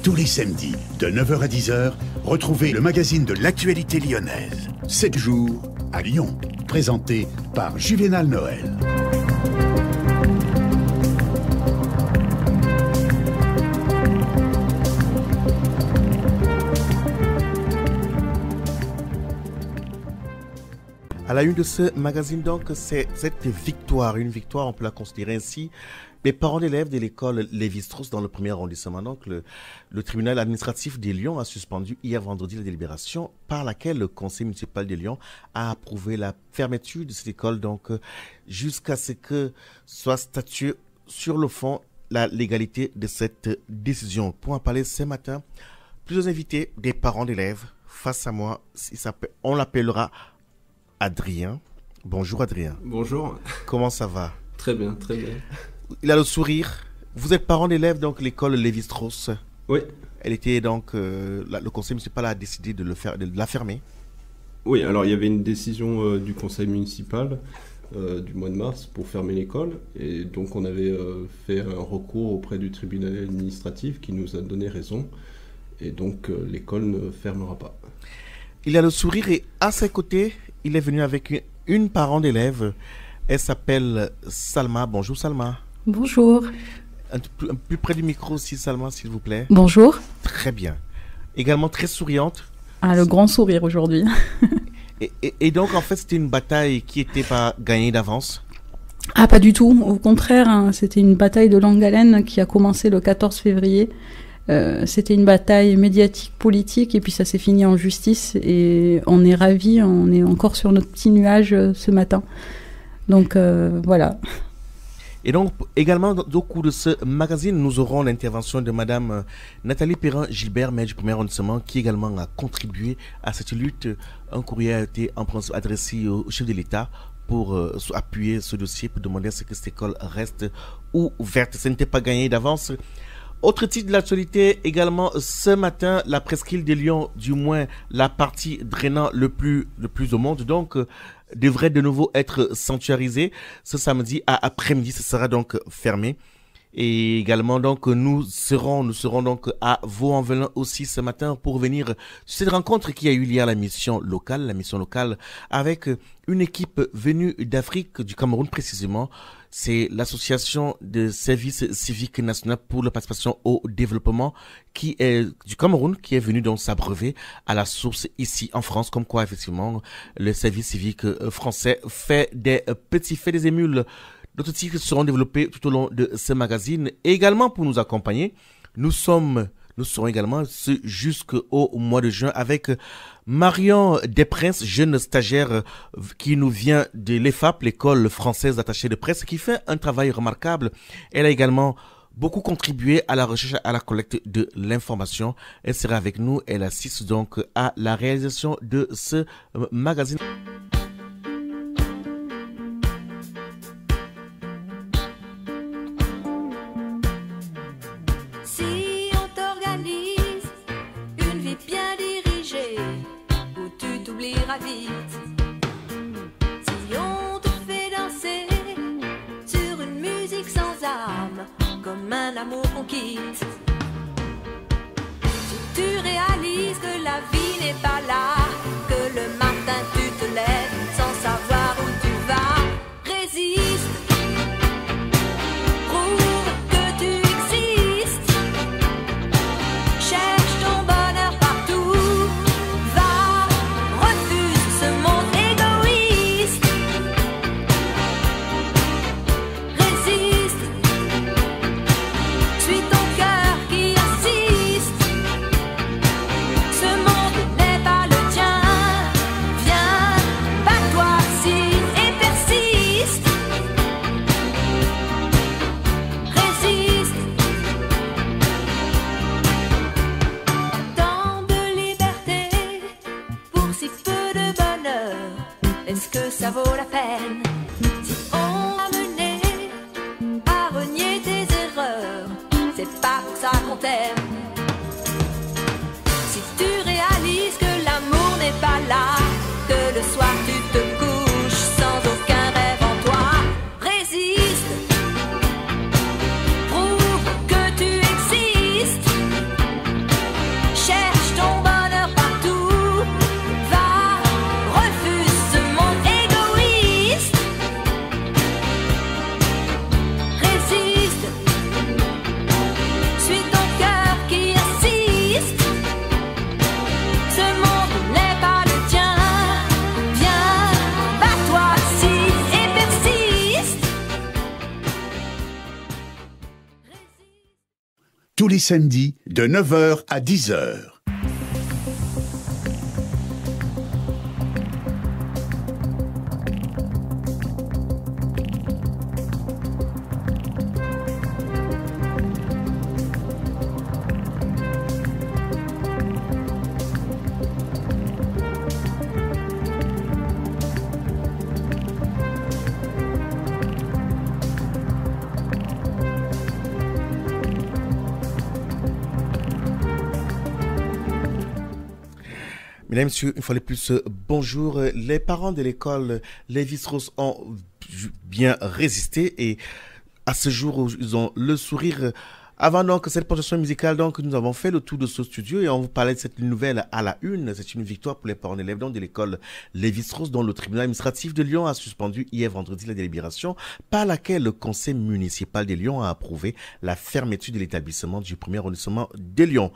Tous les samedis, de 9h à 10h, retrouvez le magazine de l'actualité lyonnaise. 7 jours à Lyon. Présenté par Juvénal Noël. À la une de ce magazine, donc, c'est cette victoire. Une victoire, on peut la considérer ainsi. Les parents d'élèves de l'école Lévi-Strauss dans le premier arrondissement, donc, le tribunal administratif de Lyon a suspendu hier vendredi la délibération par laquelle le conseil municipal de Lyon a approuvé la fermeture de cette école, donc, jusqu'à ce que soit statué sur le fond la légalité de cette décision. Pour en parler ce matin, plusieurs invités des parents d'élèves face à moi. On l'appellera Adrien. Bonjour Adrien. Bonjour. Comment ça va? Très bien, très bien. Il a le sourire. Vous êtes parent d'élève, donc l'école Lévi-Strauss. Oui. Elle était donc, le conseil municipal a décidé de la fermer. Oui, alors il y avait une décision du conseil municipal du mois de mars pour fermer l'école. Et donc on avait fait un recours auprès du tribunal administratif qui nous a donné raison. Et donc l'école ne fermera pas. Il a le sourire et à ses côtés, il est venu avec une parent d'élève. Elle s'appelle Salma. Bonjour Salma. Bonjour. Un peu plus près du micro aussi, Salma, s'il vous plaît. Bonjour. Très bien. Également très souriante. Ah, le grand sourire aujourd'hui. et donc, en fait, c'était une bataille qui n'était pas gagnée d'avance. Ah, pas du tout. Au contraire, hein, c'était une bataille de longue haleine qui a commencé le 14 février. C'était une bataille médiatique, politique, et puis ça s'est fini en justice. Et on est ravis, on est encore sur notre petit nuage ce matin. Donc, voilà. Et donc, également, au cours de ce magazine, nous aurons l'intervention de Madame Nathalie Perrin-Gilbert, maire du premier arrondissement, qui également a contribué à cette lutte. Un courrier a été en principe adressé au chef de l'État pour appuyer ce dossier, pour demander à ce que cette école reste ouverte. Ce n'était pas gagné d'avance. Autre titre de l'actualité, également ce matin, la presqu'île de Lyon, du moins la partie drainant le plus au monde, donc devrait de nouveau être sanctuarisée. Ce samedi à après-midi, ce sera donc fermé. Et également, donc, nous serons donc à Vaux-en-Velin aussi ce matin pour venir sur cette rencontre qui a eu lieu à la mission locale avec une équipe venue d'Afrique, du Cameroun précisément. C'est l'association de services civiques nationaux pour la participation au développement qui est du Cameroun, qui est venu donc s'abreuver à la source ici en France, comme quoi effectivement le service civique français fait des émules. D'autres titres seront développés tout au long de ce magazine. Et également pour nous accompagner, nous serons également jusqu'au mois de juin avec Marion Desprinces, jeune stagiaire qui nous vient de l'EFAP, l'école française d'attaché de presse, qui fait un travail remarquable. Elle a également beaucoup contribué à la recherche, à la collecte de l'information. Elle sera avec nous. Elle assiste donc à la réalisation de ce magazine. Comme un amour qu'on quitte. Si tu réalises que la vie n'est pas là, que le matin tu te lèves sans savoir où tu vas, résiste. Prouve que tu existes. Cherche ton bonheur partout. Va, refuse ce monde égoïste. Résiste. Suis ton cœur qui insiste. Ce monde n'est pas le tien. Viens, bats-toi si et persiste. Résiste. Tant de liberté pour si peu de bonheur. Est-ce que ça vaut la peine? Si on a mené à renier tes erreurs, c'est pas pour ça qu'on t'aime. Si tu réalises que l'amour n'est pas là, que le soir tu te couches sans aucun rêve en toi, résiste. Prouve que tu existes. tous les samedis de 9h à 10h. Mesdames, Messieurs, une fois de plus, bonjour. Les parents de l'école Lévi-Strauss ont bien résisté et à ce jour, ils ont le sourire. Avant donc cette présentation musicale, donc nous avons fait le tour de ce studio et on vous parlait de cette nouvelle à la une. C'est une victoire pour les parents d'élèves de l'école Lévi-Strauss dont le tribunal administratif de Lyon a suspendu hier vendredi la délibération par laquelle le conseil municipal de Lyon a approuvé la fermeture de l'établissement du premier arrondissement de Lyon.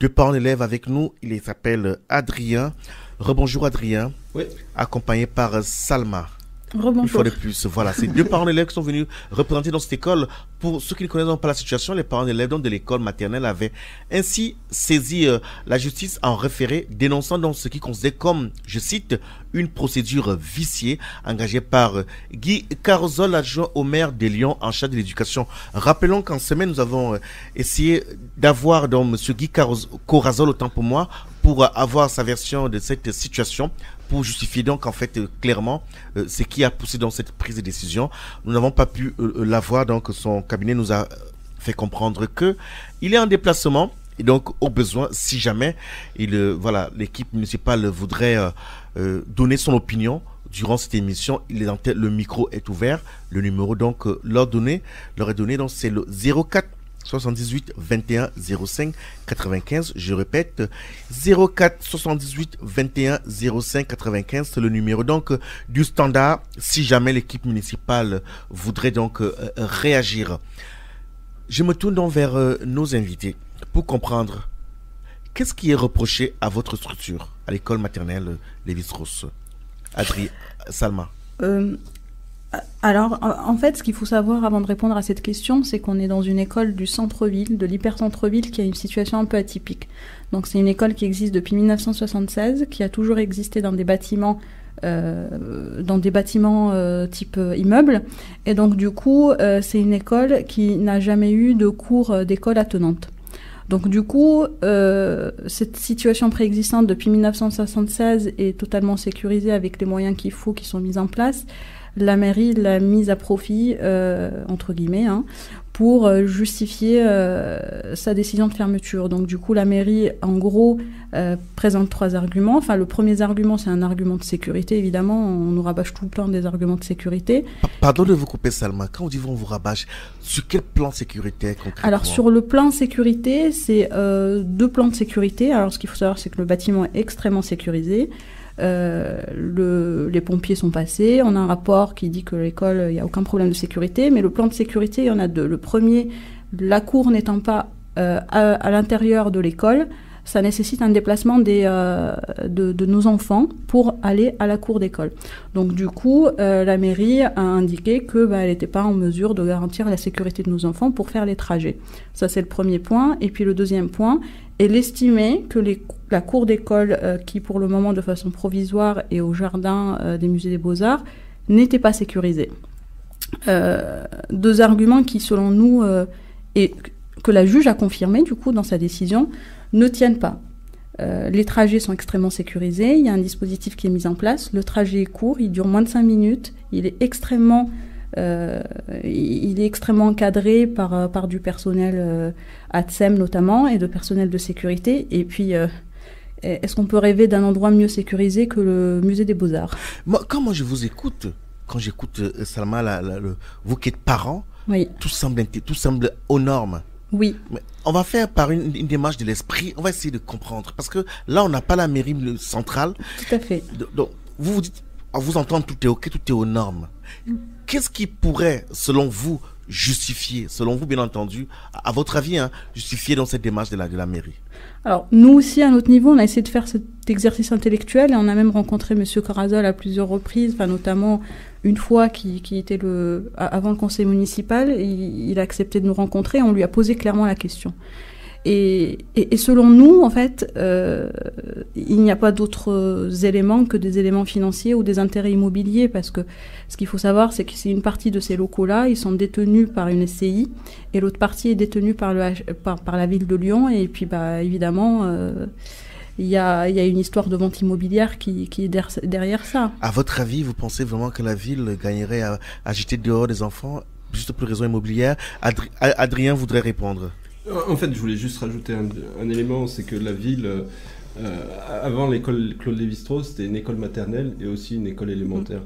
Deux parents d'élèves avec nous, il s'appelle Adrien. Rebonjour Adrien. Oui. Accompagné par Salma. Rebonjour. Une fois de plus, voilà, c'est deux parents d'élèves qui sont venus représenter dans cette école. Pour ceux qui ne connaissent pas la situation, les parents d'élèves de l'école maternelle avaient ainsi saisi la justice en référé, dénonçant donc ce qui considère comme, je cite, une procédure viciée engagée par Guy Carzol, adjoint au maire de Lyon en charge de l'éducation. Rappelons qu'en semaine, nous avons essayé d'avoir donc M. Guy Carzol, autant pour moi, pour avoir sa version de cette situation, pour justifier donc en fait clairement ce qui a poussé dans cette prise de décision. Nous n'avons pas pu l'avoir, donc son cabinet nous a fait comprendre que il est en déplacement et donc au besoin, si jamais voilà, l'équipe municipale voudrait donner son opinion durant cette émission, le micro est ouvert. Le numéro donc leur est donné, donc c'est le 04 78 21 05 95. Je répète, 04 78 21 05 95. C'est le numéro donc du standard si jamais l'équipe municipale voudrait donc réagir. Je me tourne donc vers nos invités pour comprendre qu'est-ce qui est reproché à votre structure, à l'école maternelle Lévi-Strauss. Adrien, Salma. Alors, en fait, ce qu'il faut savoir avant de répondre à cette question, c'est qu'on est dans une école du centre-ville, de l'hyper-centre-ville, qui a une situation un peu atypique. Donc, c'est une école qui existe depuis 1976, qui a toujours existé dans des bâtiments type immeuble. Et donc, du coup, c'est une école qui n'a jamais eu de cours d'école attenante. Donc du coup, cette situation préexistante depuis 1976 est totalement sécurisée avec les moyens qu'il faut qui sont mis en place. La mairie l'a mise à profit, entre guillemets, pour justifier sa décision de fermeture. Donc du coup, la mairie, en gros, présente trois arguments. Enfin, le premier argument, c'est un argument de sécurité, évidemment. On nous rabâche tout le temps des arguments de sécurité. Pardon de vous couper, Salma. Quand on dit on vous rabâche, sur quel plan sécurité concrètement? Alors, sur le plan sécurité, c'est deux plans de sécurité. Alors, ce qu'il faut savoir, c'est que le bâtiment est extrêmement sécurisé. Les pompiers sont passés, on a un rapport qui dit que l'école, il n'y a aucun problème de sécurité, mais le plan de sécurité, il y en a deux. Le premier, la cour n'étant pas à l'intérieur de l'école, ça nécessite un déplacement de nos enfants pour aller à la cour d'école. Donc du coup, la mairie a indiqué que elle n'était pas en mesure de garantir la sécurité de nos enfants pour faire les trajets. Ça, c'est le premier point. Et puis le deuxième point, elle estimait que la cour d'école, qui pour le moment de façon provisoire est au jardin des musées des Beaux-Arts, n'était pas sécurisée. Deux arguments qui, selon nous, et que la juge a confirmé du coup dans sa décision, ne tiennent pas. Les trajets sont extrêmement sécurisés, il y a un dispositif qui est mis en place, le trajet est court, il dure moins de 5 minutes, il est extrêmement encadré par du personnel ATSEM notamment et de personnel de sécurité. Et puis, est-ce qu'on peut rêver d'un endroit mieux sécurisé que le musée des Beaux-Arts? Quand je vous écoute, quand j'écoute Salma, vous qui êtes parents, oui, tout semble aux normes. Oui. Mais on va faire par une démarche de l'esprit, on va essayer de comprendre. Parce que là, on n'a pas la mairie centrale. Tout à fait. Donc, vous dites, à vous entendre, tout est ok, tout est aux normes. Qu'est-ce qui pourrait, selon vous, justifier, selon vous bien entendu, à votre avis, justifier dans cette démarche de la mairie? Alors, nous aussi, à notre niveau, on a essayé de faire cet exercice intellectuel et on a même rencontré M. Corazol à plusieurs reprises, notamment une fois qui était avant le conseil municipal, il a accepté de nous rencontrer et on lui a posé clairement la question. Et selon nous, en fait, il n'y a pas d'autres éléments que des éléments financiers ou des intérêts immobiliers, parce que ce qu'il faut savoir, c'est que c'est une partie de ces locaux-là, ils sont détenus par une SCI, et l'autre partie est détenue par la ville de Lyon, et puis évidemment, il y a une histoire de vente immobilière qui est derrière ça. À votre avis, vous pensez vraiment que la ville gagnerait à jeter dehors des enfants, juste pour les raisons immobilières? Adrien voudrait répondre. En fait, je voulais juste rajouter un élément, c'est que la ville, avant l'école Claude Lévi-Strauss, c'était une école maternelle et aussi une école élémentaire.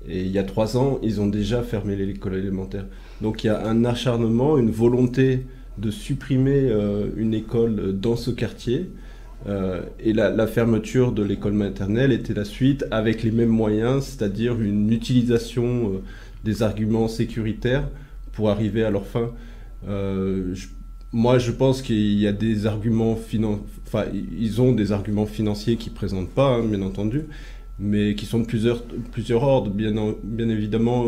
Et il y a 3 ans, ils ont déjà fermé l'école élémentaire. Donc il y a un acharnement, une volonté de supprimer une école dans ce quartier. Et la fermeture de l'école maternelle était la suite avec les mêmes moyens, c'est-à-dire une utilisation des arguments sécuritaires pour arriver à leur fin. Moi, je pense qu'il y a des arguments ils ont des arguments financiers qu'ils présentent pas, bien entendu, mais qui sont de plusieurs ordres. Bien évidemment,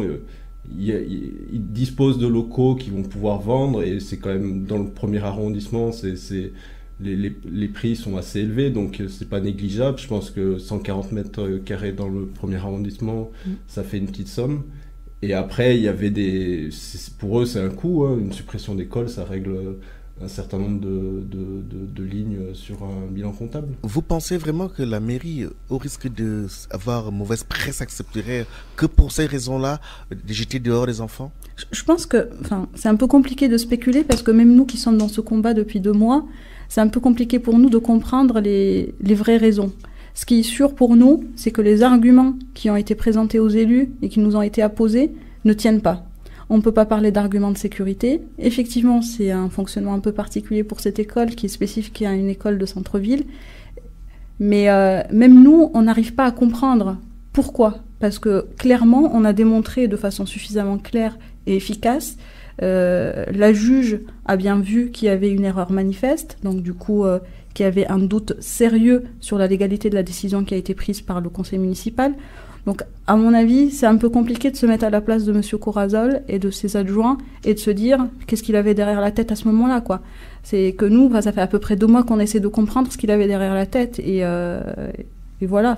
ils disposent de locaux qu'ils vont pouvoir vendre, et c'est quand même dans le premier arrondissement, les prix sont assez élevés, donc c'est pas négligeable. Je pense que 140 mètres carrés dans le premier arrondissement, ça fait une petite somme. Et après, il y avait pour eux, c'est un coût, une suppression d'école, ça règle un certain nombre de lignes sur un bilan comptable. Vous pensez vraiment que la mairie, au risque d'avoir mauvaise presse, accepterait que pour ces raisons-là, de jeter dehors les enfants? Je pense que c'est un peu compliqué de spéculer, parce que même nous qui sommes dans ce combat depuis 2 mois, c'est un peu compliqué pour nous de comprendre les vraies raisons. Ce qui est sûr pour nous, c'est que les arguments qui ont été présentés aux élus et qui nous ont été apposés ne tiennent pas. On ne peut pas parler d'arguments de sécurité. Effectivement, c'est un fonctionnement un peu particulier pour cette école qui est spécifique à une école de centre-ville. Mais même nous, on n'arrive pas à comprendre pourquoi. Parce que clairement, on a démontré de façon suffisamment claire et efficace. La juge a bien vu qu'il y avait une erreur manifeste, donc du coup qu'il y avait un doute sérieux sur la légalité de la décision qui a été prise par le conseil municipal. Donc à mon avis, c'est un peu compliqué de se mettre à la place de monsieur Corazol et de ses adjoints et de se dire qu'est-ce qu'il avait derrière la tête à ce moment-là, quoi. C'est que nous, ça fait à peu près 2 mois qu'on essaie de comprendre ce qu'il avait derrière la tête, et voilà,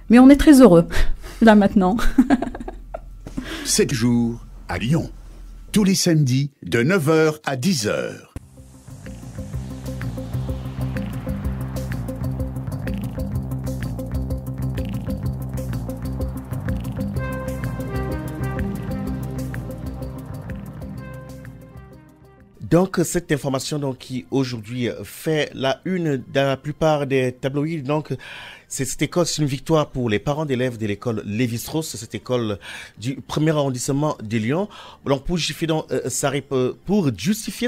mais on est très heureux là maintenant. 7 jours à Lyon. Tous les samedis de 9h à 10h. Donc cette information qui aujourd'hui fait la une dans la plupart des tabloïds, donc cette école, c'est une victoire pour les parents d'élèves de l'école Lévi-Strauss, cette école du 1er arrondissement de Lyon. Donc pour justifier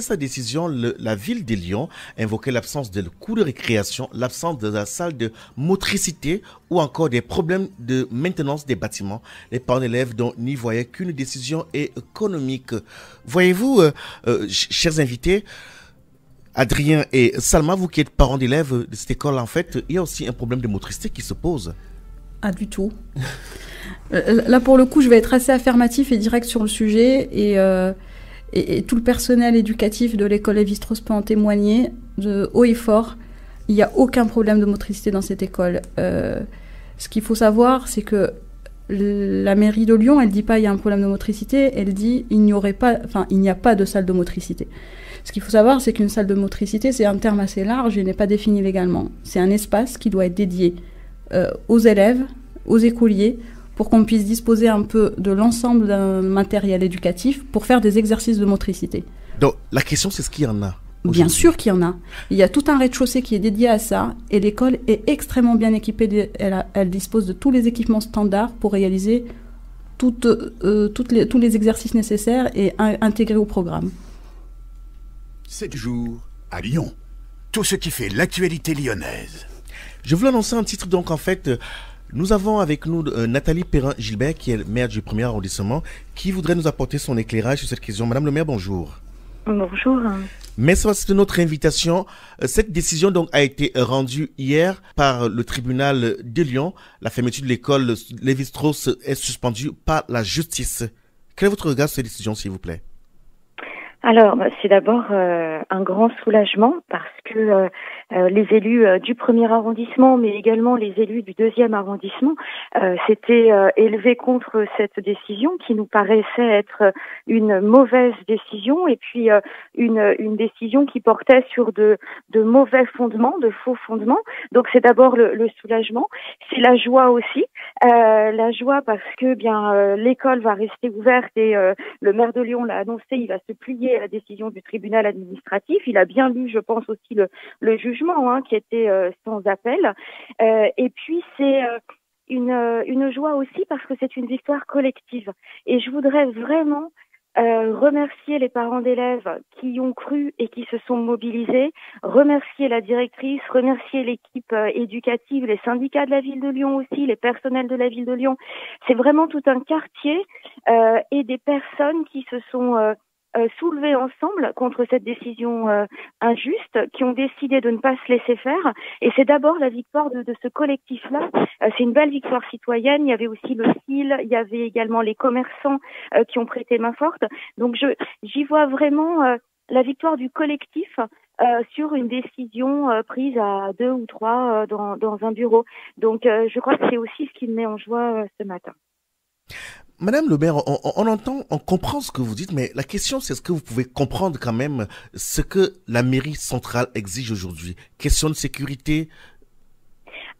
sa décision, la ville de Lyon invoquait l'absence de cours de récréation, l'absence de la salle de motricité ou encore des problèmes de maintenance des bâtiments. Les parents d'élèves n'y voyaient qu'une décision économique. Voyez-vous, chers invités, Adrien et Salma, vous qui êtes parents d'élèves de cette école, en fait, il y a aussi un problème de motricité qui se pose. Ah, du tout. Là, pour le coup, je vais être assez affirmatif et direct sur le sujet, et tout le personnel éducatif de l'école Lévi-Strauss peut en témoigner, de haut et fort. Il n'y a aucun problème de motricité dans cette école. Ce qu'il faut savoir, c'est que la mairie de Lyon, elle dit pas il y a un problème de motricité, elle dit il n'y a pas de salle de motricité. Ce qu'il faut savoir, c'est qu'une salle de motricité, c'est un terme assez large et n'est pas défini légalement. C'est un espace qui doit être dédié aux élèves, aux écoliers, pour qu'on puisse disposer un peu de l'ensemble d'un matériel éducatif pour faire des exercices de motricité. Donc la question, c'est ce qu'il y en a. Bien sûr qu'il y en a. Il y a tout un rez-de-chaussée qui est dédié à ça, et l'école est extrêmement bien équipée. Elle dispose de tous les équipements standards pour réaliser tous les exercices nécessaires et intégrés au programme. 7 jours à Lyon. Tout ce qui fait l'actualité lyonnaise. Je voulais annoncer un titre, donc en fait, Nous avons avec nous Nathalie Perrin-Gilbert, qui est maire du 1er arrondissement, qui voudrait nous apporter son éclairage sur cette question. Madame le maire, bonjour. Bonjour. Merci de notre invitation. Cette décision donc a été rendue hier par le tribunal de Lyon. La fermeture de l'école Lévi-Strauss est suspendue par la justice. Quel est votre regard sur cette décision, s'il vous plaît? Alors, c'est d'abord un grand soulagement parce que les élus du 1er arrondissement, mais également les élus du 2e arrondissement, s'étaient élevés contre cette décision qui nous paraissait être une mauvaise décision et puis une décision qui portait sur de mauvais fondements, de faux fondements. Donc, c'est d'abord le soulagement. C'est la joie aussi. La joie parce que l'école va rester ouverte et le maire de Lyon l'a annoncé, il va se plier à la décision du tribunal administratif. Il a bien lu, je pense aussi, le jugement qui était sans appel. Et puis c'est une joie aussi parce que c'est une victoire collective. Et je voudrais vraiment remercier les parents d'élèves qui y ont cru et qui se sont mobilisés, remercier la directrice, remercier l'équipe éducative, les syndicats de la ville de Lyon aussi, les personnels de la ville de Lyon. C'est vraiment tout un quartier et des personnes qui se sont soulevés ensemble contre cette décision injuste, qui ont décidé de ne pas se laisser faire. Et c'est d'abord la victoire de ce collectif-là. C'est une belle victoire citoyenne. Il y avait aussi le CIL, il y avait également les commerçants qui ont prêté main forte. Donc j'y vois vraiment la victoire du collectif sur une décision prise à 2 ou 3 dans un bureau. Donc je crois que c'est aussi ce qui me met en joie ce matin. Madame le maire, on entend, on comprend ce que vous dites, mais la question c'est est-ce que vous pouvez comprendre quand même ce que la mairie centrale exige aujourd'hui? Question de sécurité.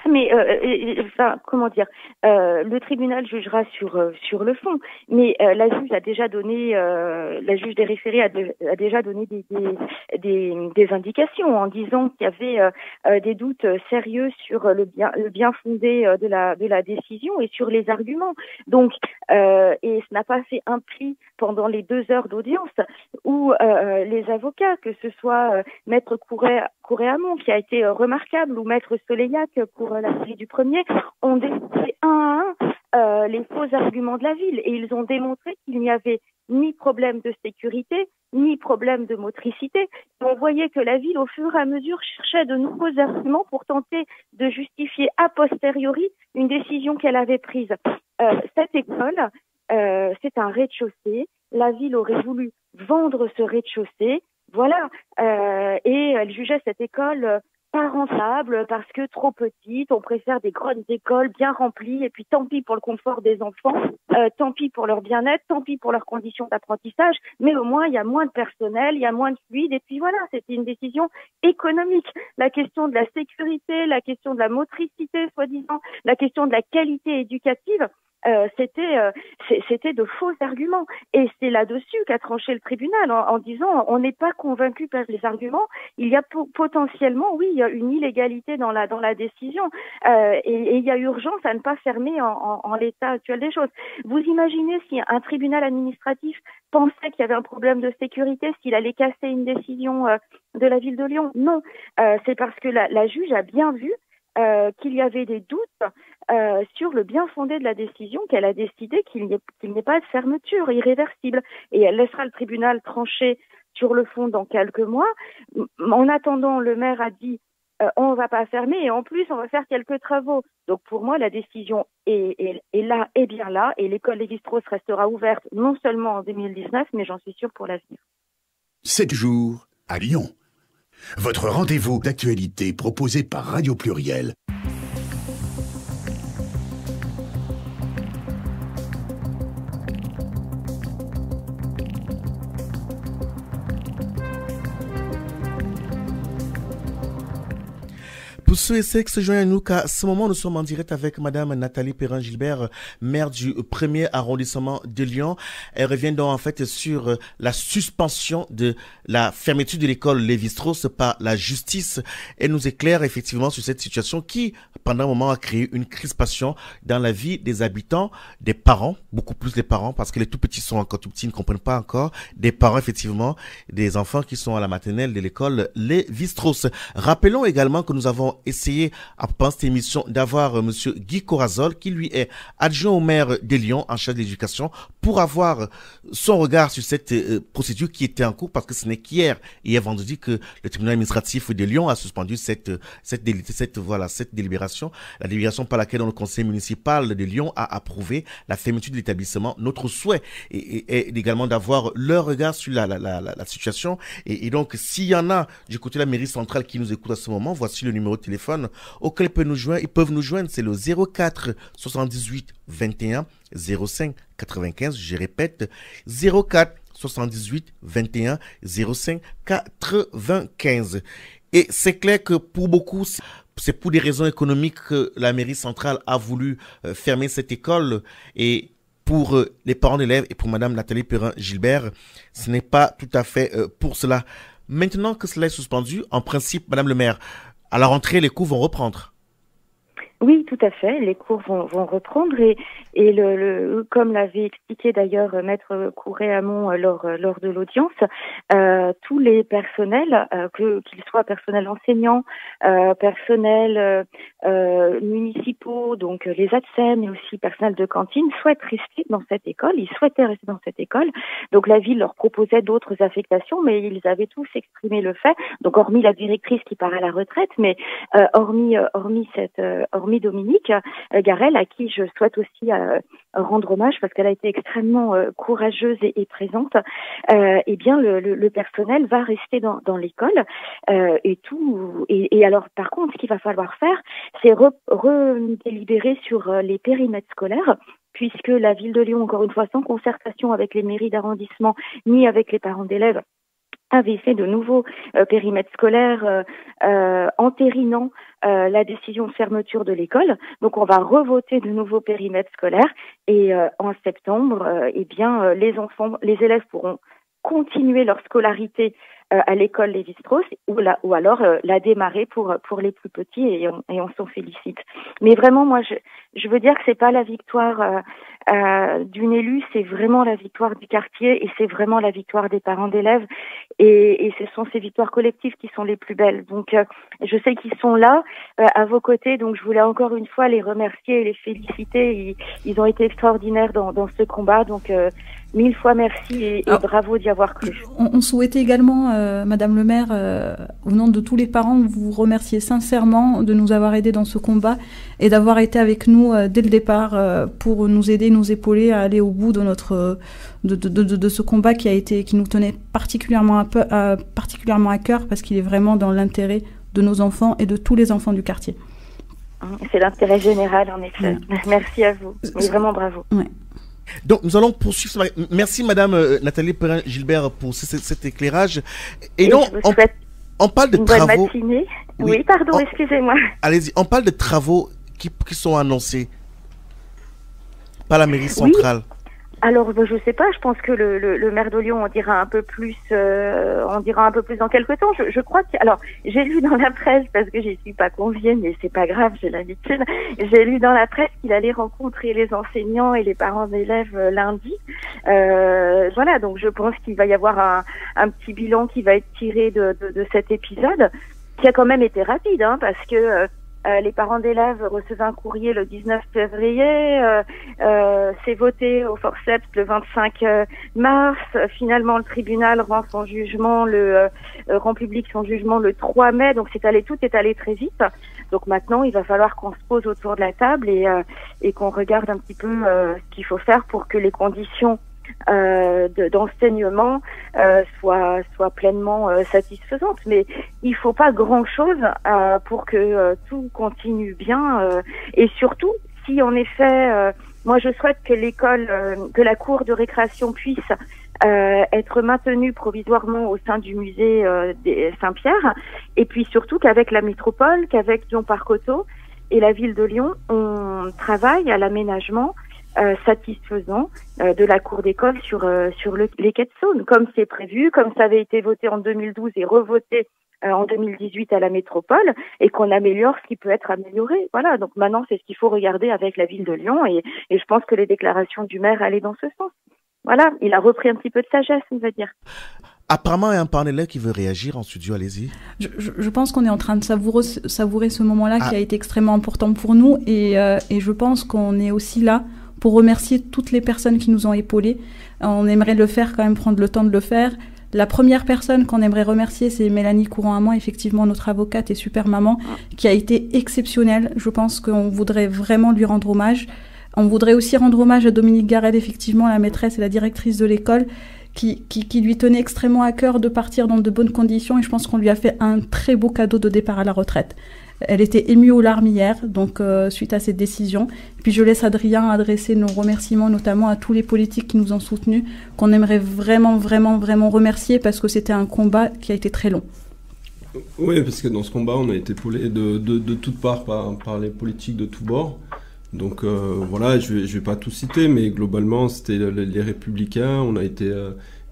Mais comment dire, le tribunal jugera sur le fond, mais la juge a déjà donné, la juge des référés a déjà donné des indications en disant qu'il y avait des doutes sérieux sur le bien fondé de la décision et sur les arguments. Donc et ce n'a pas fait un pli pendant les 2 heures d'audience où les avocats, que ce soit maître Couréamont qui a été remarquable ou maître Soleillac pour la série du 1er, ont démontré un à un les faux arguments de la ville et ils ont démontré qu'il n'y avait ni problème de sécurité, ni problème de motricité. On voyait que la ville, au fur et à mesure, cherchait de nouveaux arguments pour tenter de justifier a posteriori une décision qu'elle avait prise. Cette école, c'est un rez-de-chaussée. La ville aurait voulu vendre ce rez-de-chaussée. Voilà. Et elle jugeait cette école pas rentable parce que trop petite, on préfère des grandes écoles bien remplies et puis tant pis pour le confort des enfants, tant pis pour leur bien-être, tant pis pour leurs conditions d'apprentissage, mais au moins il y a moins de personnel, il y a moins de fluide et puis voilà, c'était une décision économique. La question de la sécurité, la question de la motricité soi-disant, la question de la qualité éducative, c'était de faux arguments et c'est là-dessus qu'a tranché le tribunal en disant on n'est pas convaincu par les arguments, il y a potentiellement oui une illégalité dans la décision et il y a urgence à ne pas fermer en l'état actuel des choses. Vous imaginez si un tribunal administratif pensait qu'il y avait un problème de sécurité, s'il allait casser une décision de la ville de Lyon? Non, c'est parce que la juge a bien vu qu'il y avait des doutes sur le bien fondé de la décision, qu'elle a décidé qu'il n'y ait pas de fermeture irréversible. Et elle laissera le tribunal trancher sur le fond dans quelques mois. En attendant, le maire a dit on ne va pas fermer et en plus on va faire quelques travaux. Donc pour moi, la décision est là, est bien là, et l'école Lévi-Strauss restera ouverte non seulement en 2019, mais j'en suis sûre pour l'avenir. 7 jours à Lyon. Votre rendez-vous d'actualité proposé par Radio Pluriel. Pour ceux et celles qui se joignent à nous, qu'à ce moment, nous sommes en direct avec Madame Nathalie Perrin-Gilbert, maire du 1er arrondissement de Lyon. Elle revient donc en fait sur la suspension de la fermeture de l'école Lévi-Strauss par la justice. Elle nous éclaire effectivement sur cette situation qui, pendant un moment, a créé une crispation dans la vie des habitants, des parents, beaucoup plus les parents, parce que les tout petits sont encore tout petits, ils ne comprennent pas encore, des parents effectivement, des enfants qui sont à la maternelle de l'école Lévi-Strauss. Rappelons également que nous avons avons essayé, pendant cette émission, d'avoir Monsieur Guy Corazol, qui lui est adjoint au maire de Lyon en charge de l'éducation, pour avoir son regard sur cette procédure qui était en cours, parce que ce n'est qu'hier et hier vendredi que le tribunal administratif de Lyon a suspendu cette délibération, la délibération par laquelle le conseil municipal de Lyon a approuvé la fermeture de l'établissement. Notre souhait est également d'avoir leur regard sur la situation. Et donc, s'il y en a du côté de la mairie centrale qui nous écoute à ce moment, voici le numéro de téléphone auquel ils peuvent nous joindre. C'est le 04 78 21 05 95. Je répète, 04 78 21 05 95. Et c'est clair que pour beaucoup, c'est pour des raisons économiques que la mairie centrale a voulu fermer cette école. Et pour les parents d'élèves et pour Madame Nathalie Perrin-Gilbert, ce n'est pas tout à fait pour cela. Maintenant que cela est suspendu, en principe, Madame le maire, à la rentrée, les cours vont reprendre. Oui, tout à fait. Les cours vont reprendre et comme l'avait expliqué d'ailleurs Maître Couret-Hamon lors de l'audience, tous les personnels, qu'ils soient personnels enseignants, personnels municipaux, donc les ATSEM, mais aussi personnel de cantine, souhaitent rester dans cette école. Ils souhaitaient rester dans cette école. Donc la ville leur proposait d'autres affectations, mais ils avaient tous exprimé le fait. Donc hormis la directrice qui part à la retraite, mais hormis Dominique Garel, à qui je souhaite aussi rendre hommage parce qu'elle a été extrêmement courageuse et présente, eh bien le personnel va rester dans l'école et alors par contre ce qu'il va falloir faire c'est redélibérer sur les périmètres scolaires, puisque la ville de Lyon, encore une fois sans concertation avec les mairies d'arrondissement ni avec les parents d'élèves, avait fait de nouveaux périmètres scolaires entérinant la décision de fermeture de l'école. Donc on va revoter de nouveaux périmètres scolaires et en septembre, les élèves pourront continuer leur scolarité à l'école Lévi-Strauss ou alors la démarrer pour les plus petits et on s'en félicite. Mais vraiment, moi, je veux dire que c'est pas la victoire d'une élue, c'est vraiment la victoire du quartier et c'est vraiment la victoire des parents d'élèves et ce sont ces victoires collectives qui sont les plus belles. Donc, je sais qu'ils sont là à vos côtés, donc je voulais encore une fois les remercier et les féliciter. Ils ont été extraordinaires dans ce combat, donc 1000 fois merci et bravo d'y avoir cru. On souhaitait également, Madame le maire, au nom de tous les parents, vous remercier sincèrement de nous avoir aidés dans ce combat et d'avoir été avec nous dès le départ pour nous aider, nous épauler à aller au bout de de ce combat qui nous tenait particulièrement à cœur parce qu'il est vraiment dans l'intérêt de nos enfants et de tous les enfants du quartier. C'est l'intérêt général, en effet. Ouais. Merci à vous. Mais vraiment bravo. Ouais. Donc, nous allons poursuivre. Merci, Madame Nathalie Perrin-Gilbert, pour cet éclairage. Et donc, on parle de travaux. Bonne matinée. Oui, pardon, excusez-moi. Allez-y, on parle de travaux qui sont annoncés par la mairie centrale. Oui. Alors, je sais pas, je pense que le maire de Lyon en dira un peu plus dans quelques temps. Je crois que, alors, j'ai lu dans la presse, parce que j'y suis pas conviée, mais c'est pas grave, j'ai l'habitude. J'ai lu dans la presse qu'il allait rencontrer les enseignants et les parents d'élèves lundi. Voilà, donc je pense qu'il va y avoir un petit bilan qui va être tiré de cet épisode, qui a quand même été rapide, hein, parce que, les parents d'élèves recevaient un courrier le 19 février, c'est voté au forceps le 25 mars. Finalement, le tribunal rend public son jugement le 3 mai. Donc tout est allé très vite. Donc maintenant, il va falloir qu'on se pose autour de la table et qu'on regarde un petit peu ce qu'il faut faire pour que les conditions d'enseignement soit pleinement satisfaisante, mais il faut pas grand-chose pour que tout continue bien et surtout si en effet moi je souhaite que l'école que la cour de récréation puisse être maintenue provisoirement au sein du musée Saint-Pierre et puis surtout qu'avec la métropole, qu'avec Lyon Parc Auto et la ville de Lyon, on travaille à l'aménagement satisfaisant de la cour d'école sur les quais de Saône, comme c'est prévu, comme ça avait été voté en 2012 et revoté en 2018 à la métropole, et qu'on améliore ce qui peut être amélioré. Voilà, donc maintenant c'est ce qu'il faut regarder avec la ville de Lyon, et je pense que les déclarations du maire allaient dans ce sens. Voilà, il a repris un petit peu de sagesse, on va dire. Apparemment, il y a un parent d'élève qui veut réagir en studio, allez-y. Je pense qu'on est en train de savourer ce moment-là qui a été extrêmement important pour nous et je pense qu'on est aussi là pour remercier toutes les personnes qui nous ont épaulés. On aimerait le faire, quand même prendre le temps de le faire. La première personne qu'on aimerait remercier, c'est Mélanie Courant-Amand, effectivement notre avocate et super maman, qui a été exceptionnelle. Je pense qu'on voudrait vraiment lui rendre hommage. On voudrait aussi rendre hommage à Dominique Garel, effectivement, la maîtresse et la directrice de l'école, qui lui tenait extrêmement à cœur de partir dans de bonnes conditions, et je pense qu'on lui a fait un très beau cadeau de départ à la retraite. Elle était émue aux larmes hier, donc suite à cette décision. Puis je laisse Adrien adresser nos remerciements, notamment à tous les politiques qui nous ont soutenus, qu'on aimerait vraiment, vraiment, vraiment remercier, parce que c'était un combat qui a été très long. Oui, parce que dans ce combat, on a été épaulé de toutes parts par les politiques de tous bords. Donc voilà, je vais pas tout citer, mais globalement, c'était les Républicains. On a été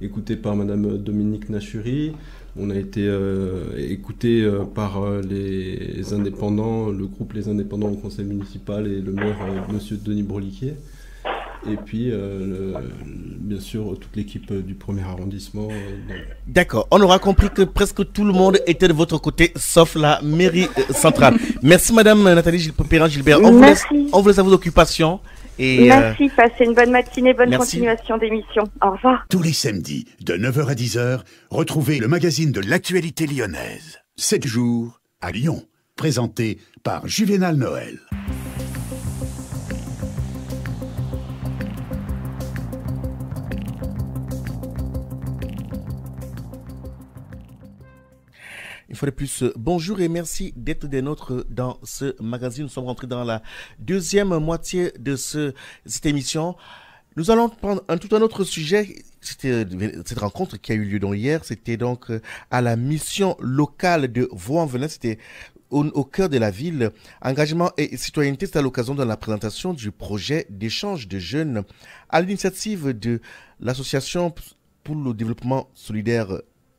écouté par Madame Dominique Nachuri. On a été écouté par les indépendants, le groupe Les Indépendants au conseil municipal et le maire Monsieur Denis Broliquier. Et puis, bien sûr, toute l'équipe du premier arrondissement. D'accord, on aura compris que presque tout le monde était de votre côté, sauf la mairie centrale. Merci Madame Nathalie Perrin-Gilbert. On vous laisse à vos occupations. Et merci, passez une bonne matinée, bonne continuation d'émission. Au revoir. Tous les samedis, de 9h à 10h, retrouvez le magazine de l'actualité lyonnaise. 7 jours à Lyon, présenté par Juvénal Noël. Une fois de plus, bonjour et merci d'être des nôtres dans ce magazine. Nous sommes rentrés dans la deuxième moitié de cette émission. Nous allons prendre tout un autre sujet. C'était cette rencontre qui a eu lieu donc hier. C'était donc à la mission locale de Vaux-en-Velin. C'était au cœur de la ville. Engagement et citoyenneté, c'est à l'occasion de la présentation du projet d'échange de jeunes à l'initiative de l'Association pour le développement solidaire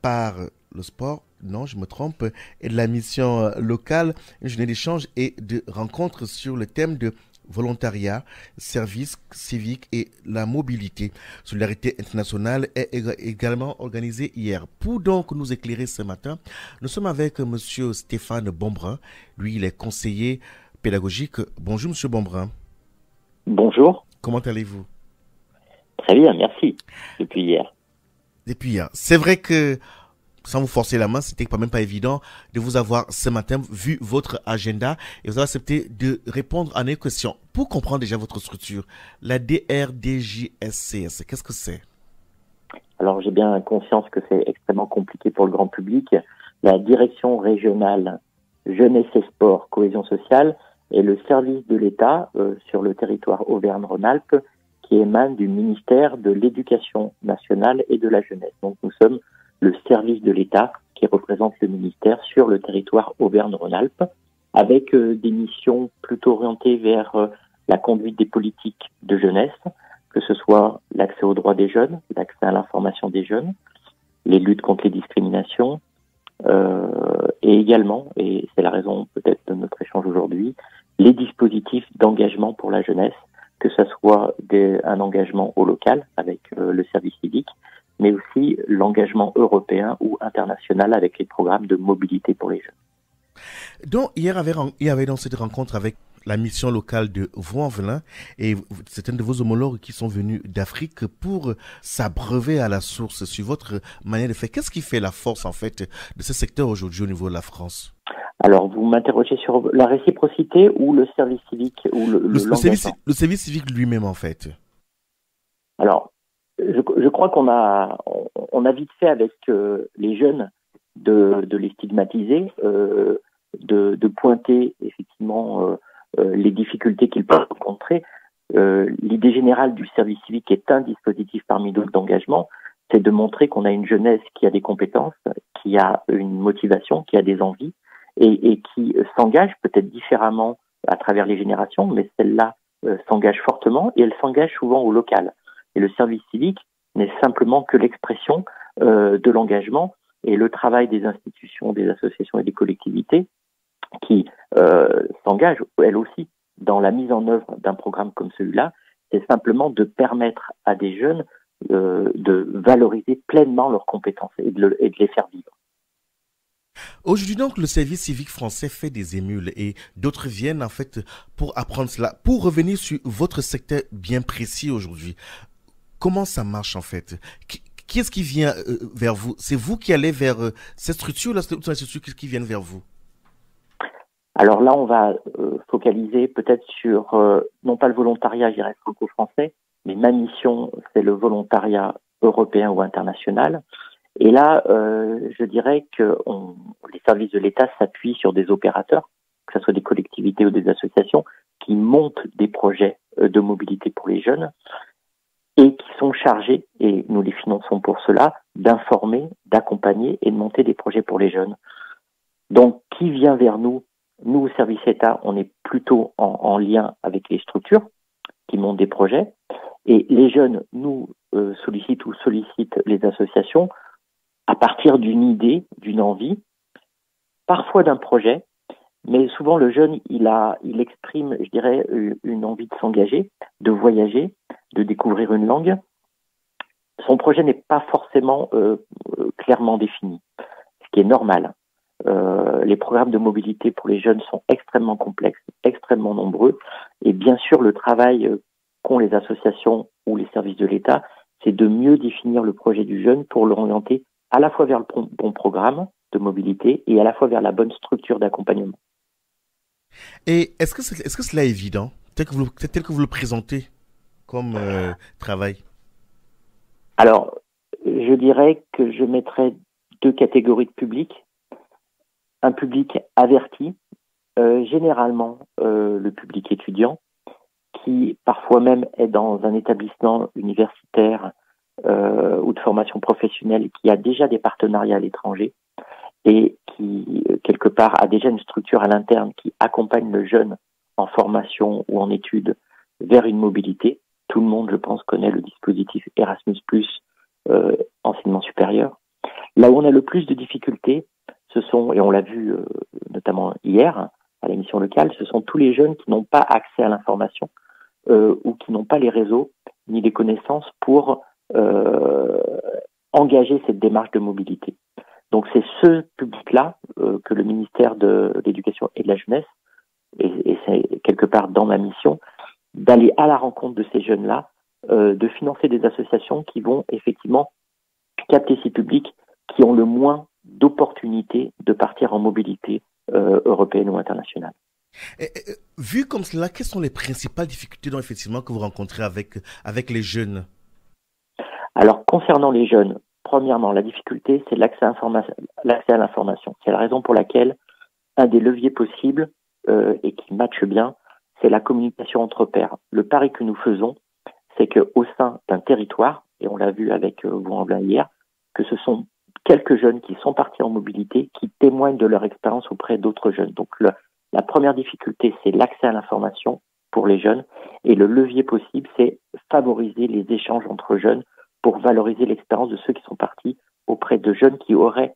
par le sport. Non, je me trompe, et de la mission locale, une journée d'échange et de rencontres sur le thème de volontariat, service civique et la mobilité. Solidarité internationale est également organisée hier. Pour donc nous éclairer ce matin, nous sommes avec monsieur Stéphane Bonbrun. Lui, il est conseiller pédagogique. Bonjour monsieur Bonbrun. Bonjour. Comment allez-vous? Très bien, merci. Depuis hier. Depuis hier. C'est vrai que sans vous forcer la main, c'était quand même pas évident de vous avoir ce matin, vu votre agenda, et vous avez accepté de répondre à nos questions. Pour comprendre déjà votre structure, la DRDJSCS, qu'est-ce que c'est? Alors, j'ai bien conscience que c'est extrêmement compliqué pour le grand public. La direction régionale jeunesse et sport, cohésion sociale, est le service de l'État sur le territoire Auvergne-Rhône-Alpes qui émane du ministère de l'Éducation nationale et de la jeunesse. Donc, nous sommes le service de l'État qui représente le ministère sur le territoire Auvergne-Rhône-Alpes, avec des missions plutôt orientées vers la conduite des politiques de jeunesse, que ce soit l'accès aux droits des jeunes, l'accès à l'information des jeunes, les luttes contre les discriminations, et également, et c'est la raison peut-être de notre échange aujourd'hui, les dispositifs d'engagement pour la jeunesse, que ce soit un engagement au local avec le service civique, mais aussi l'engagement européen ou international avec les programmes de mobilité pour les jeunes. Donc, il y avait dans cette rencontre avec la mission locale de Vaux-en-Velin, et c'est un de vos homologues qui sont venus d'Afrique pour s'abreuver à la source sur votre manière de faire. Qu'est-ce qui fait la force, en fait, de ce secteur aujourd'hui au niveau de la France? Alors, vous m'interrogez sur la réciprocité ou le service civique ou le service civique lui-même, en fait. Alors, je crois qu'on a vite fait avec les jeunes de les stigmatiser, de pointer effectivement les difficultés qu'ils peuvent rencontrer. L'idée générale du service civique est un dispositif parmi d'autres d'engagement, c'est de montrer qu'on a une jeunesse qui a des compétences, qui a une motivation, qui a des envies et qui s'engage peut-être différemment à travers les générations, mais celle-là s'engage fortement et elle s'engage souvent au local. Et le service civique n'est simplement que l'expression de l'engagement et le travail des institutions, des associations et des collectivités qui s'engagent, elles aussi, dans la mise en œuvre d'un programme comme celui-là, c'est simplement de permettre à des jeunes de valoriser pleinement leurs compétences et de les faire vivre. Aujourd'hui donc, le service civique français fait des émules et d'autres viennent en fait pour apprendre cela. Pour revenir sur votre secteur bien précis aujourd'hui, comment ça marche en fait? Qui est-ce qui vient vers vous? C'est vous qui allez vers cette structure ou c'est les structures qui viennent vers vous? Alors là, on va focaliser peut-être sur, non pas le volontariat, je dirais, franco-français, mais ma mission, c'est le volontariat européen ou international. Et là, je dirais que les services de l'État s'appuient sur des opérateurs, que ce soit des collectivités ou des associations, qui montent des projets de mobilité pour les jeunes et qui sont chargés, et nous les finançons pour cela, d'informer, d'accompagner et de monter des projets pour les jeunes. Donc, qui vient vers nous? Nous, au service État, on est plutôt en lien avec les structures qui montent des projets. Et les jeunes nous sollicitent les associations à partir d'une idée, d'une envie, parfois d'un projet, mais souvent le jeune, il exprime, je dirais, une envie de s'engager, de voyager, de découvrir une langue. Son projet n'est pas forcément clairement défini, ce qui est normal. Les programmes de mobilité pour les jeunes sont extrêmement complexes, extrêmement nombreux, et bien sûr le travail qu'ont les associations ou les services de l'État, c'est de mieux définir le projet du jeune pour l'orienter à la fois vers le bon programme de mobilité et à la fois vers la bonne structure d'accompagnement. Et est-ce que cela est évident, tel que vous le présentez comme travail? Alors, je dirais que je mettrais deux catégories de public. Un public averti, généralement le public étudiant, qui parfois même est dans un établissement universitaire ou de formation professionnelle qui a déjà des partenariats à l'étranger et qui, quelque part, a déjà une structure à l'interne qui accompagne le jeune en formation ou en études vers une mobilité. Tout le monde, je pense, connaît le dispositif Erasmus+, enseignement supérieur. Là où on a le plus de difficultés, ce sont, et on l'a vu notamment hier à l'émission locale, ce sont tous les jeunes qui n'ont pas accès à l'information ou qui n'ont pas les réseaux ni les connaissances pour engager cette démarche de mobilité. Donc c'est ce public-là que le ministère de l'Éducation et de la Jeunesse, et c'est quelque part dans ma mission, d'aller à la rencontre de ces jeunes-là, de financer des associations qui vont effectivement capter ces publics qui ont le moins d'opportunités de partir en mobilité européenne ou internationale. Vu comme cela, quelles sont les principales difficultés donc, effectivement, que vous rencontrez avec les jeunes? Alors, concernant les jeunes, premièrement, la difficulté, c'est l'accès à l'information. C'est la raison pour laquelle un des leviers possibles, et qui matche bien, c'est la communication entre pairs. Le pari que nous faisons, c'est qu'au sein d'un territoire, et on l'a vu avec Vaux-en-Velin hier, que ce sont quelques jeunes qui sont partis en mobilité, qui témoignent de leur expérience auprès d'autres jeunes. Donc la première difficulté, c'est l'accès à l'information pour les jeunes. Et le levier possible, c'est favoriser les échanges entre jeunes pour valoriser l'expérience de ceux qui sont partis auprès de jeunes qui auraient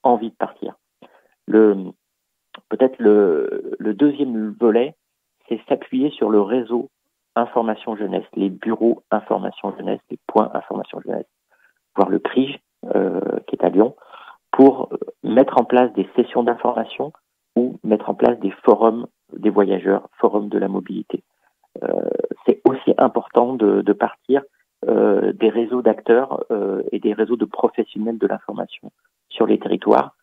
envie de partir. Peut-être le deuxième volet, c'est s'appuyer sur le réseau information jeunesse, les bureaux information jeunesse, les points information jeunesse, voire le CRIJ, qui est à Lyon, pour mettre en place des sessions d'information ou mettre en place des forums des voyageurs, forums de la mobilité. C'est aussi important de partir des réseaux d'acteurs et des réseaux de professionnels de l'information sur les territoires.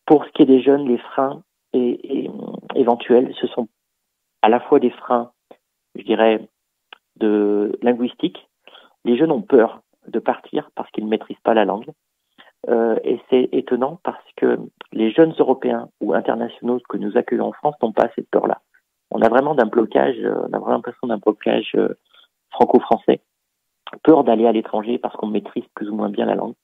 Pour ce qui est des jeunes, les freins éventuels, ce sont à la fois des freins, je dirais, de linguistique. Les jeunes ont peur de partir parce qu'ils ne maîtrisent pas la langue. Et c'est étonnant parce que les jeunes européens ou internationaux que nous accueillons en France n'ont pas cette peur-là. On a vraiment l'impression d'un blocage franco-français. Peur d'aller à l'étranger parce qu'on maîtrise plus ou moins bien la langue.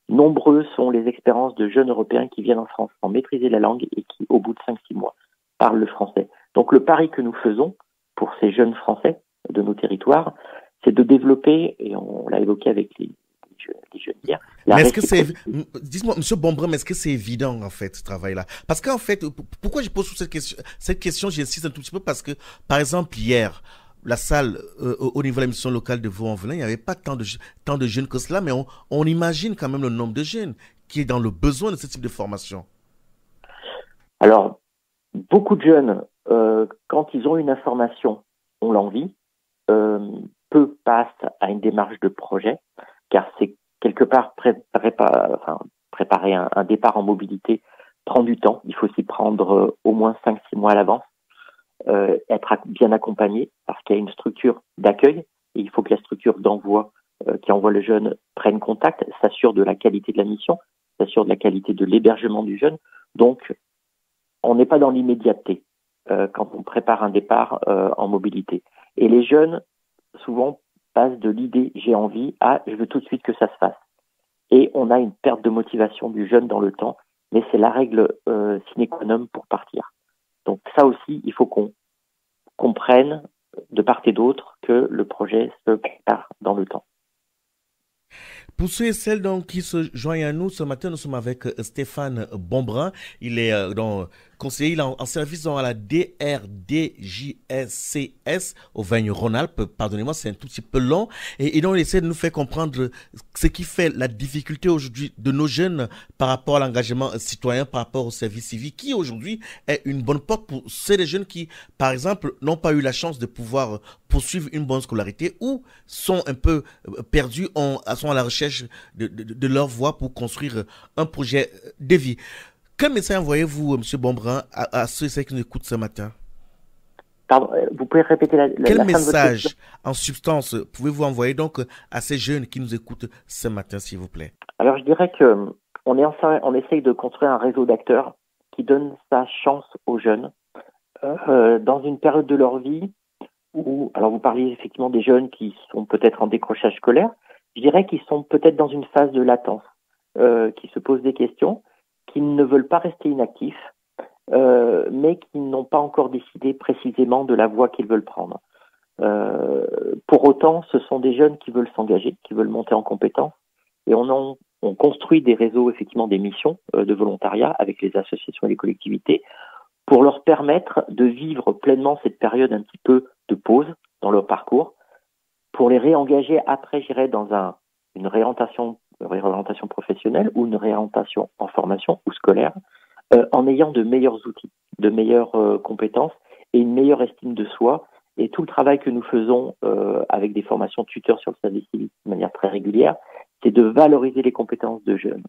Nombreux sont les expériences de jeunes Européens qui viennent en France sans maîtriser la langue et qui, au bout de 5-6 mois, parlent le français. Donc le pari que nous faisons pour ces jeunes Français de nos territoires, c'est de développer, et on l'a évoqué avec les jeunes hier. Mais est-ce que dites-moi, Monsieur Bombrun, mais est-ce que c'est évident, en fait, ce travail-là? Parce qu'en fait, pourquoi je pose cette question, j'insiste un tout petit peu parce que, par exemple, hier, la salle au niveau de la mission locale de Vaux-en-Velin, il n'y avait pas tant de jeunes que cela, mais on imagine quand même le nombre de jeunes qui est dans le besoin de ce type de formation. Alors, beaucoup de jeunes, quand ils ont une information, ont l'envie, peu passent à une démarche de projet, car c'est quelque part préparer un départ en mobilité prend du temps. Il faut s'y prendre au moins 5-6 mois à l'avance, être bien accompagné, parce qu'il y a une structure d'accueil, et il faut que la structure d'envoi qui envoie le jeune prenne contact, s'assure de la qualité de la mission, s'assure de la qualité de l'hébergement du jeune. Donc, on n'est pas dans l'immédiateté quand on prépare un départ en mobilité. Et les jeunes, souvent, passent de l'idée « j'ai envie » à « je veux tout de suite que ça se fasse ». Et on a une perte de motivation du jeune dans le temps, mais c'est la règle sine qua non pour partir. Donc ça aussi, il faut qu'on comprenne de part et d'autre que le projet se prépare dans le temps. Pour ceux et celles donc, qui se joignent à nous, ce matin, nous sommes avec Stéphane Bonbrun. Il est conseiller, il est en service à la DRDJSCS Auvergne-Rhône-Alpes. Pardonnez-moi, c'est un tout petit peu long. Et donc, il essaie de nous faire comprendre ce qui fait la difficulté aujourd'hui de nos jeunes par rapport à l'engagement citoyen, par rapport au service civique, qui aujourd'hui est une bonne porte pour ces jeunes qui, par exemple, n'ont pas eu la chance de pouvoir poursuivre une bonne scolarité ou sont un peu perdus, sont à la recherche de leur voie pour construire un projet de vie. Quel message envoyez-vous, M. Bonbrun, à ceux et celles qui nous écoutent ce matin? Pardon, vous pouvez répéter Quel la message, fin de votre en substance, pouvez-vous envoyer donc à ces jeunes qui nous écoutent ce matin, s'il vous plaît? Alors, je dirais que on essaye de construire un réseau d'acteurs qui donne sa chance aux jeunes dans une période de leur vie où, alors vous parliez effectivement des jeunes qui sont peut-être en décrochage scolaire, je dirais qu'ils sont peut-être dans une phase de latence, qui se posent des questions, qui ne veulent pas rester inactifs, mais qui n'ont pas encore décidé précisément de la voie qu'ils veulent prendre. Pour autant, ce sont des jeunes qui veulent s'engager, qui veulent monter en compétence, et on construit des réseaux, effectivement, des missions de volontariat avec les associations et les collectivités pour leur permettre de vivre pleinement cette période un petit peu de pause dans leur parcours, pour les réengager après, j'irais, dans une réorientation professionnelle ou une réorientation en formation ou scolaire, en ayant de meilleurs outils, de meilleures compétences et une meilleure estime de soi. Et tout le travail que nous faisons avec des formations tuteurs sur le service civique de manière très régulière, c'est de valoriser les compétences de jeunes.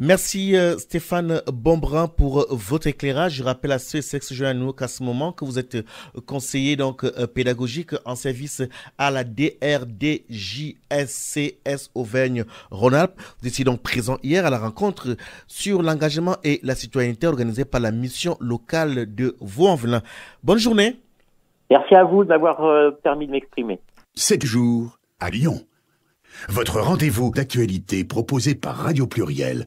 Merci Stéphane Bonbrun pour votre éclairage. Je rappelle à ceux et celles qui se joignent à nous qu'à ce moment que vous êtes conseiller donc pédagogique en service à la DRDJSCS Auvergne-Rhône-Alpes. Vous étiez donc présent hier à la rencontre sur l'engagement et la citoyenneté organisée par la mission locale de Vaux-en-Velin. Bonne journée. Merci à vous de m'avoir permis de m'exprimer. 7 jours à Lyon. Votre rendez-vous d'actualité proposé par Radio Pluriel.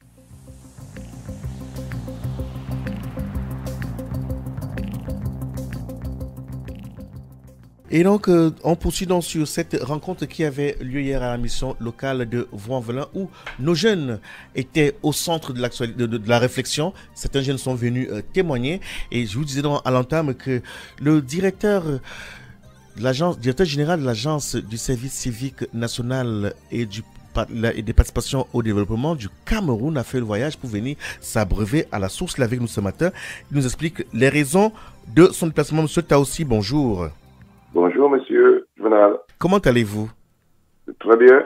Et donc, on poursuit donc sur cette rencontre qui avait lieu hier à la mission locale de Vaux-en-Velin où nos jeunes étaient au centre de la réflexion. Certains jeunes sont venus témoigner. Et je vous disais donc à l'entame que le directeur général de l'Agence du service civique national et des participations au développement du Cameroun a fait le voyage pour venir s'abreuver à la source là avec nous ce matin. Il nous explique les raisons de son déplacement. Monsieur Taossi, bonjour. Bonjour, monsieur Juvenal. Comment allez-vous? Très bien.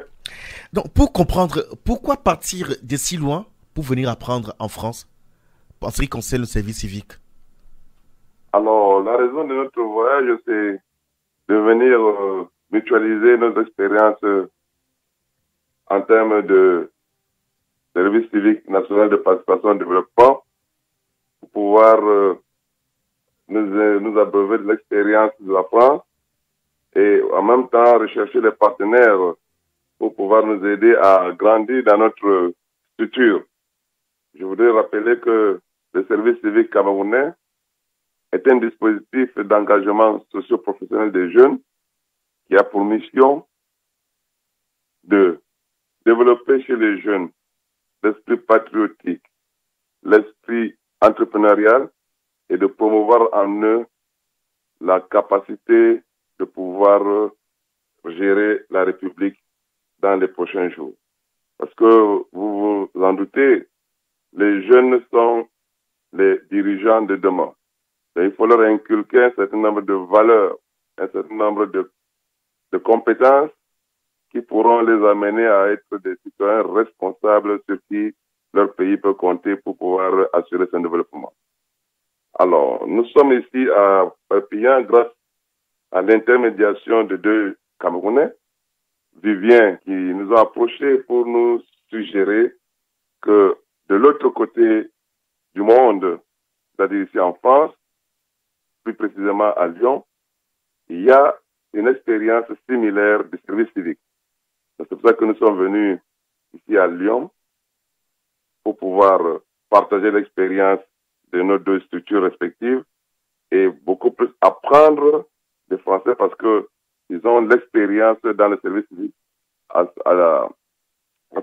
Donc, pour comprendre, pourquoi partir de si loin pour venir apprendre en France en ce qui concerne le service civique? Alors, la raison de notre voyage, c'est de venir mutualiser nos expériences en termes de service civique national de participation au développement pour pouvoir nous abreuver de l'expérience de la France et en même temps rechercher des partenaires pour pouvoir nous aider à grandir dans notre structure. Je voudrais rappeler que le service civique camerounais est un dispositif d'engagement socio-professionnel des jeunes qui a pour mission de développer chez les jeunes l'esprit patriotique, l'esprit entrepreneurial et de promouvoir en eux la capacité de pouvoir gérer la République dans les prochains jours. Parce que vous vous en doutez, les jeunes sont les dirigeants de demain. Et il faut leur inculquer un certain nombre de valeurs, un certain nombre de compétences qui pourront les amener à être des citoyens responsables sur qui leur pays peut compter pour pouvoir assurer son développement. Alors, nous sommes ici à Perpignan grâce à l'intermédiation de deux Camerounais, Vivien, qui nous a approchés pour nous suggérer que de l'autre côté du monde, c'est-à-dire ici en France, plus précisément à Lyon, il y a une expérience similaire de service civique. C'est pour ça que nous sommes venus ici à Lyon pour pouvoir partager l'expérience de nos deux structures respectives et beaucoup plus apprendre des Français parce que ils ont l'expérience dans le service civique en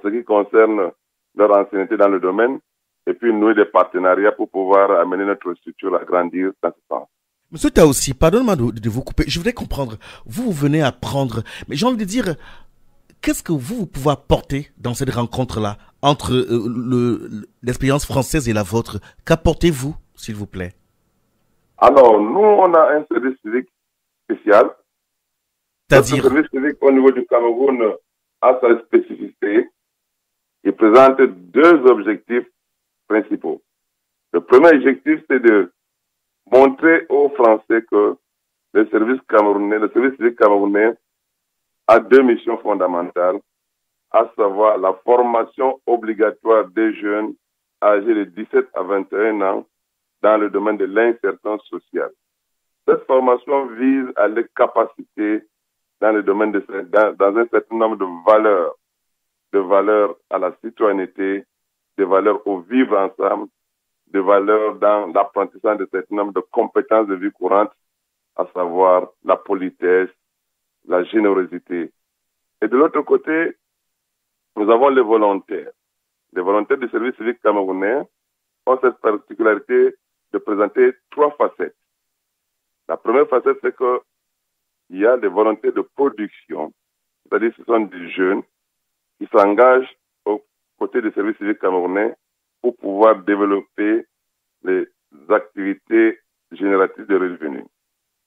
ce qui concerne leur ancienneté dans le domaine et puis nouer des partenariats pour pouvoir amener notre structure à grandir dans ce sens. Monsieur Taoussi, pardonnez-moi de vous couper. Je voudrais comprendre. Vous venez apprendre, mais j'ai envie de dire, qu'est-ce que vous pouvez apporter dans cette rencontre-là entre l'expérience française et la vôtre? Qu'apportez-vous, s'il vous plaît? Alors, nous, on a un service civique spécial. C'est-à-dire? Notre service civique au niveau du Cameroun a sa spécificité. Il présente deux objectifs principaux. Le premier objectif, c'est de montrer aux Français que le service civique camerounais a deux missions fondamentales, à savoir la formation obligatoire des jeunes âgés de 17 à 21 ans dans le domaine de l'insertion sociale. Cette formation vise à les capaciter dans le domaine dans un certain nombre de valeurs à la citoyenneté, des valeurs au vivre ensemble, des valeurs dans l'apprentissage de certain nombre de compétences de vie courante, à savoir la politesse, la générosité. Et de l'autre côté, nous avons les volontaires. Les volontaires du service civique camerounais ont cette particularité de présenter trois facettes. La première facette, c'est qu'il y a des volontés de production, c'est-à-dire que ce sont des jeunes qui s'engagent aux côtés du service civique camerounais pour pouvoir développer les activités génératrices de revenus.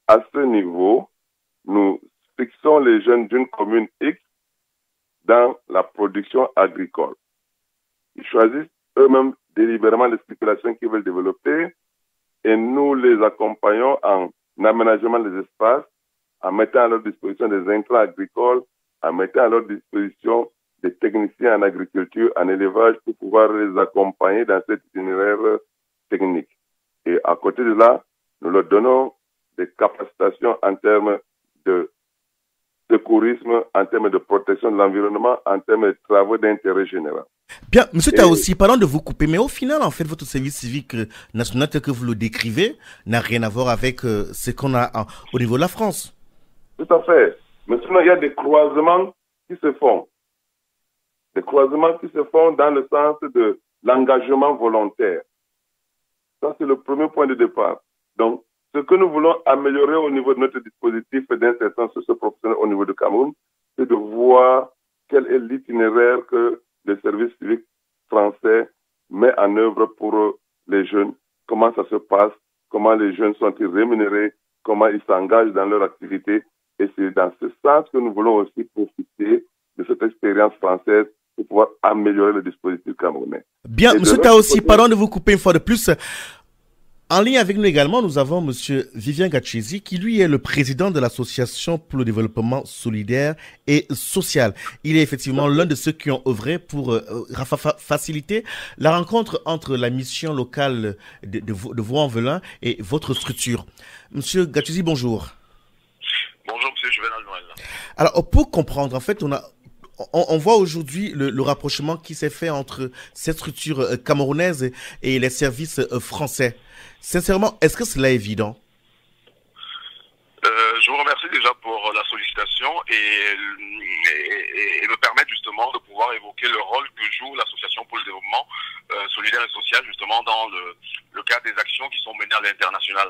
À ce niveau, nous fixons les jeunes d'une commune X dans la production agricole. Ils choisissent eux-mêmes délibérément les spéculations qu'ils veulent développer et nous les accompagnons en aménagement des espaces, en mettant à leur disposition des intrants agricoles, en mettant à leur disposition des techniciens en agriculture, en élevage, pour pouvoir les accompagner dans cet itinéraire technique. Et à côté de là, nous leur donnons des capacitations en termes de secourisme, en termes de protection de l'environnement, en termes de travaux d'intérêt général. Bien, monsieur Taoussi, pardon de vous couper, mais au final, en fait, votre service civique national tel que vous le décrivez n'a rien à voir avec ce qu'on a au niveau de la France. Tout à fait. Mais sinon, il y a des croisements qui se font. Des croisements qui se font dans le sens de l'engagement volontaire. Ça, c'est le premier point de départ. Donc, ce que nous voulons améliorer au niveau de notre dispositif d'insertion socio-professionnelle au niveau du Cameroun, c'est de voir quel est l'itinéraire que le service civique français met en œuvre pour les jeunes, comment ça se passe, comment les jeunes sont-ils rémunérés, comment ils s'engagent dans leur activité. Et c'est dans ce sens que nous voulons aussi profiter de cette expérience française pour pouvoir améliorer le dispositif camerounais. Bien, monsieur Taoussi, pardon de vous couper une fois de plus. En ligne avec nous également, nous avons monsieur Vivien Gatchezi, qui lui est le président de l'Association pour le développement solidaire et social. Il est effectivement l'un de ceux qui ont œuvré pour faciliter la rencontre entre la mission locale de Vaux-en-Velin et votre structure. Monsieur Gatchezi, bonjour. Bonjour, monsieur Juvenal Noël. Alors, pour comprendre, en fait, on voit aujourd'hui le rapprochement qui s'est fait entre cette structure camerounaise et les services français. Sincèrement, est-ce que cela est évident? Je vous remercie déjà pour la sollicitation et me permettre justement de pouvoir évoquer le rôle que joue l'Association pour le développement solidaire et social justement dans le cadre des actions qui sont menées à l'international.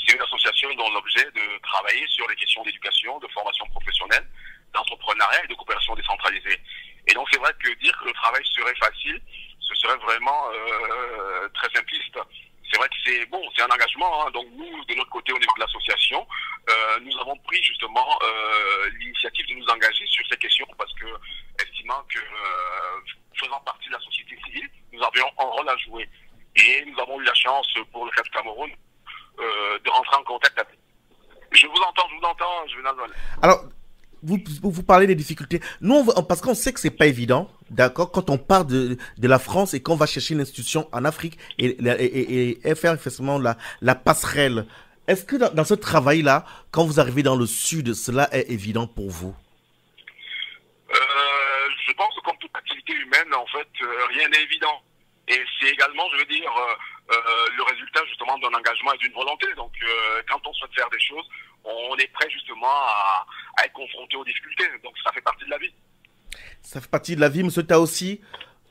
C'est une association dont l'objet est de travailler sur les questions d'éducation, de formation professionnelle, d'entrepreneuriat et de coopération décentralisée. Et donc c'est vrai que dire que le travail serait facile, ce serait vraiment très simpliste. C'est vrai que c'est un engagement. Hein. Donc nous, de notre côté, au niveau de l'association, nous avons pris justement l'initiative de nous engager sur ces questions parce que, estimant que faisant partie de la société civile, nous avions un rôle à jouer. Et nous avons eu la chance, pour le cas du Cameroun, de rentrer en contact avec. Je vous entends, Juvenal. Alors, vous parlez des difficultés. Nous, parce qu'on sait que c'est pas évident, d'accord, quand on part de la France et qu'on va chercher une institution en Afrique et faire effectivement la passerelle. Est-ce que dans ce travail-là, quand vous arrivez dans le Sud, cela est évident pour vous? Je pense que comme toute activité humaine, en fait, rien n'est évident. Et c'est également, je veux dire, le résultat justement d'un engagement et d'une volonté. Donc, quand on souhaite faire des choses, on est prêt justement à être confronté aux difficultés. Donc, ça fait partie de la vie. Ça fait partie de la vie, Monsieur Taossi.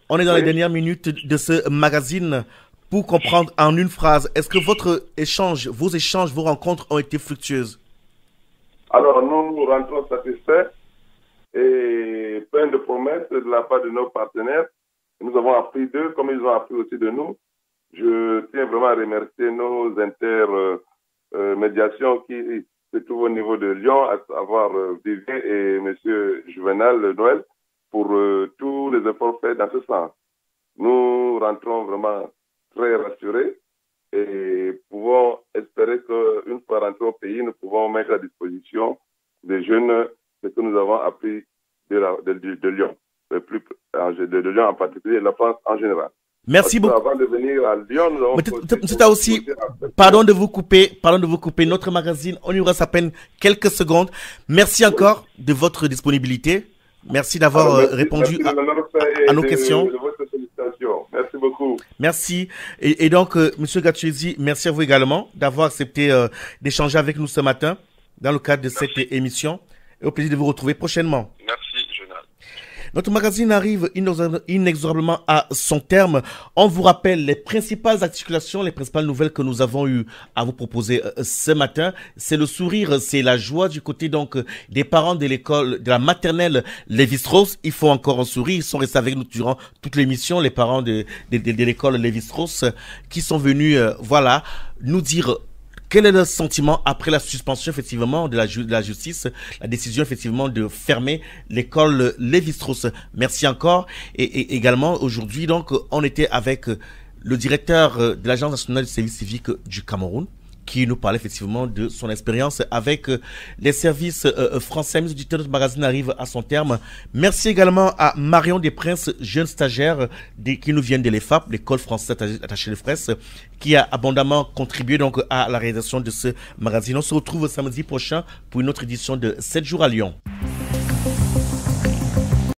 On est dans les dernières minutes de ce magazine. Pour comprendre en une phrase, est-ce que vos échanges, vos rencontres ont été fructueuses? Alors, nous rentrons satisfaits et plein de promesses de la part de nos partenaires. Nous avons appris d'eux, comme ils ont appris aussi de nous. Je tiens vraiment à remercier nos intermédiations qui se trouvent au niveau de Lyon, à savoir Vivier et M. Juvenal Noël, pour tous les efforts faits dans ce sens. Nous rentrons vraiment très rassurés et pouvons espérer qu'une fois rentrés au pays, nous pouvons mettre à disposition des jeunes ce que nous avons appris de Lyon. De Lyon en particulier et de la France en général. Merci beaucoup. Avant de venir à Lyon, nous avons... C'est aussi, pardon de vous couper, notre magazine, on y reste à peine quelques secondes. Merci encore de votre disponibilité. Merci d'avoir répondu à nos questions. De votre sollicitation. Merci beaucoup. Merci. Et donc, Monsieur Gatchezi, merci à vous également d'avoir accepté d'échanger avec nous ce matin dans le cadre de cette émission. Et au plaisir de vous retrouver prochainement. Merci, Jonathan. Notre magazine arrive inexorablement à son terme. On vous rappelle les principales articulations, les principales nouvelles que nous avons eu à vous proposer ce matin. C'est le sourire, c'est la joie du côté donc des parents de l'école, de la maternelle Lévi-Strauss. Il faut encore un sourire. Ils sont restés avec nous durant toute l'émission, les parents de l'école Lévi-Strauss, qui sont venus, nous dire quel est le sentiment après la suspension effectivement de la justice, la décision effectivement de fermer l'école Lévi-Strauss. Merci encore. Et également aujourd'hui donc on était avec le directeur de l'Agence nationale du service civique du Cameroun, qui nous parlait effectivement de son expérience avec les services français. Mes auditeurs, notre magazine arrive à son terme. Merci également à Marion Desprinces, jeune stagiaire qui nous vient de l'EFAP, l'école française attachée de Fraisse, qui a abondamment contribué donc à la réalisation de ce magazine. On se retrouve samedi prochain pour une autre édition de 7 jours à Lyon.